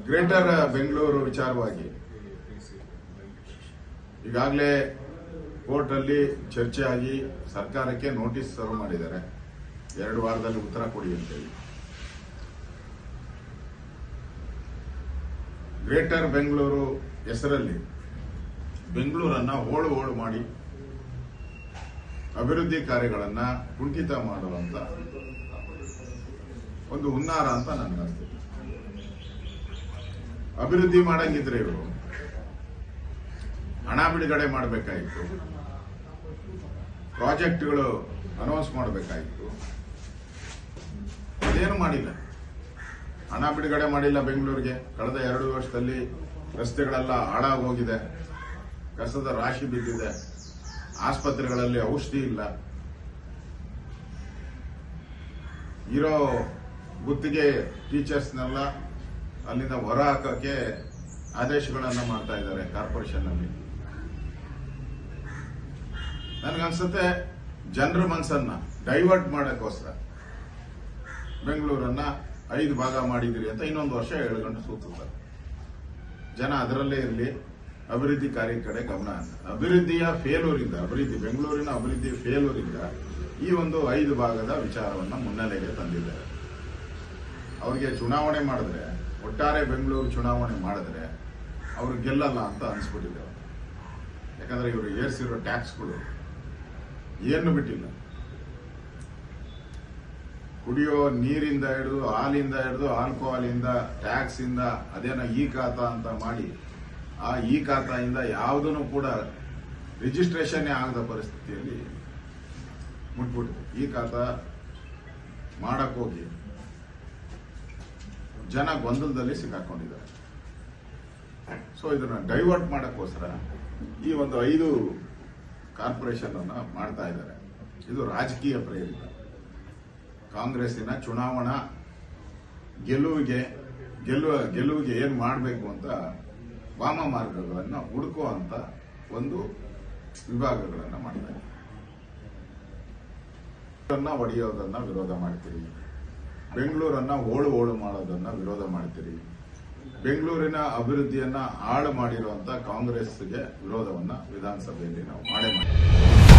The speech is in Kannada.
ಗ್ರೇಟರ್ ಬೆಂಗಳೂರು ವಿಚಾರವಾಗಿ ಈಗಾಗಲೇ ಕೋರ್ಟ್ ಅಲ್ಲಿ ಚರ್ಚೆ ಆಗಿ ಸರ್ಕಾರಕ್ಕೆ ನೋಟಿಸ್ ಸರ್ವ್ ಮಾಡಿದ್ದಾರೆ. 2 ವಾರದಲ್ಲಿ ಉತ್ತರ ಕೊಡಿ ಅಂತೇಳಿ. ಗ್ರೇಟರ್ ಬೆಂಗಳೂರು ಹೆಸರಲ್ಲಿ ಬೆಂಗಳೂರನ್ನ ಹೋಳು ಮಾಡಿ ಅಭಿವೃದ್ಧಿ ಕಾರ್ಯಗಳನ್ನ ಕುಂಠಿತ ಮಾಡುವಂತ ಒಂದು ಹುನ್ನಾರ ಅಂತ ನನಗನ್ಸುತ್ತೆ. ಅಭಿವೃದ್ಧಿ ಮಾಡಂಗಿದ್ರೆ ಇವರು ಹಣ ಬಿಡುಗಡೆ ಮಾಡಬೇಕಾಯಿತು, ಪ್ರಾಜೆಕ್ಟ್ಗಳು ಅನೌನ್ಸ್ ಮಾಡಬೇಕಾಯಿತು. ಅದೇನು ಮಾಡಿಲ್ಲ. ಹಣ ಬಿಡುಗಡೆ ಮಾಡಿಲ್ಲ ಬೆಂಗಳೂರಿಗೆ. ಕಳೆದ 2 ವರ್ಷದಲ್ಲಿ ರಸ್ತೆಗಳೆಲ್ಲ ಹಾಳಾಗೋಗಿದೆ, ಕಸದ ರಾಶಿ ಬಿದ್ದಿದೆ, ಆಸ್ಪತ್ರೆಗಳಲ್ಲಿ ಔಷಧಿ ಇಲ್ಲ, ಇರೋ ಗುತ್ತಿಗೆ ಟೀಚರ್ಸ್ನೆಲ್ಲ ಅಲ್ಲಿಂದ ಹೊರ ಹಾಕಕ್ಕೆ ಆದೇಶಗಳನ್ನ ಮಾಡ್ತಾ ಇದ್ದಾರೆ ಕಾರ್ಪೊರೇಷನ್ ಅಲ್ಲಿ. ನನಗನ್ಸುತ್ತೆ ಜನರ ಮನಸ್ಸನ್ನ ಡೈವರ್ಟ್ ಮಾಡಕ್ಕೋಸ್ಕರ ಬೆಂಗಳೂರನ್ನ 5 ಭಾಗ ಮಾಡಿದಿರಿ ಅಂತ ಇನ್ನೊಂದು ವರ್ಷ 7 ಗಂಟೆ ಸೂಚಿಸ್ತಾರೆ. ಜನ ಅದರಲ್ಲೇ ಇರಲಿ, ಅಭಿವೃದ್ಧಿ ಕಾರ್ಯ ಕಡೆ ಗಮನ. ಅಭಿವೃದ್ಧಿಯ ಫೇಲ್ಯೂರಿಂದ, ಬೆಂಗಳೂರಿನ ಅಭಿವೃದ್ಧಿ ಫೇಲ್ಯೂರಿಂದ ಈ ಒಂದು 5 ಭಾಗದ ವಿಚಾರವನ್ನ ಮುನ್ನೆಲೆಗೆ ತಂದಿದ್ದಾರೆ. ಅವರಿಗೆ ಚುನಾವಣೆ ಮಾಡಿದ್ರೆ, ಒಟ್ಟಾರೆ ಬೆಂಗಳೂರು ಚುನಾವಣೆ ಮಾಡಿದ್ರೆ ಅವ್ರು ಗೆಲ್ಲಲ್ಲ ಅಂತ ಅನ್ಸ್ಬಿಟ್ಟಿದೆ. ಯಾಕಂದ್ರೆ ಇವರು ಏರ್ಸಿರೋ ಟ್ಯಾಕ್ಸ್ಗಳು ಏನು ಬಿಟ್ಟಿಲ್ಲ. ಕುಡಿಯೋ ನೀರಿಂದ ಹಿಡಿದು, ಹಾಲಿಂದ ಹಿಡಿದು, ಆಲ್ಕೋಹಾಲಿಂದ, ಟ್ಯಾಕ್ಸ್ ಇಂದ, ಅದೇನೋ ಈ ಖಾತಾ ಅಂತ ಮಾಡಿ ಆ ಈ ಖಾತಾಯಿಂದ ಯಾವುದನ್ನು ಕೂಡ ರಿಜಿಸ್ಟ್ರೇಷನ್ ಆಗದ ಪರಿಸ್ಥಿತಿಯಲ್ಲಿ ಮುಟ್ಬಿಟ್ಟಿದೆ. ಈ ಖಾತಾ ಮಾಡಕ್ ಹೋಗಿ ಜನ ಗೊಂದಲದಲ್ಲಿ ಸಿಕ್ಕಾಕೊಂಡಿದ್ದಾರೆ. ಸೊ ಇದನ್ನ ಡೈವರ್ಟ್ ಮಾಡಕ್ಕೋಸ್ಕರ ಈ ಒಂದು 5 ಕಾರ್ಪೊರೇಷನ್ ಅನ್ನ ಮಾಡ್ತಾ ಇದ್ದಾರೆ. ಇದು ರಾಜಕೀಯ ಪ್ರೇರಿತ. ಕಾಂಗ್ರೆಸ್ಸಿನ ಚುನಾವಣಾ ಗೆಲುವಿಗೆ ಏನ್ ಮಾಡಬೇಕು ಅಂತ ವಾಮ ಮಾರ್ಗಗಳನ್ನು ಹುಡುಕುವಂತ ಒಂದು ವಿಭಾಗಗಳನ್ನ ಮಾಡ್ತಾ ಇದ್ದಾರೆ. ಒಡೆಯೋದನ್ನ ವಿರೋಧ ಮಾಡ್ತೀರಿ, ಬೆಂಗಳೂರನ್ನ ಹೋಳು ಮಾಡೋದನ್ನ ವಿರೋಧ ಮಾಡ್ತೀರಿ, ಬೆಂಗಳೂರಿನ ಅಭಿವೃದ್ಧಿಯನ್ನ ಹಾಳು ಮಾಡಿರುವಂತ ಕಾಂಗ್ರೆಸ್ಗೆ ವಿರೋಧವನ್ನ ವಿಧಾನಸಭೆಯಲ್ಲಿ ನಾವು ಮಾಡೇ ಮಾಡ್ತೀವಿ.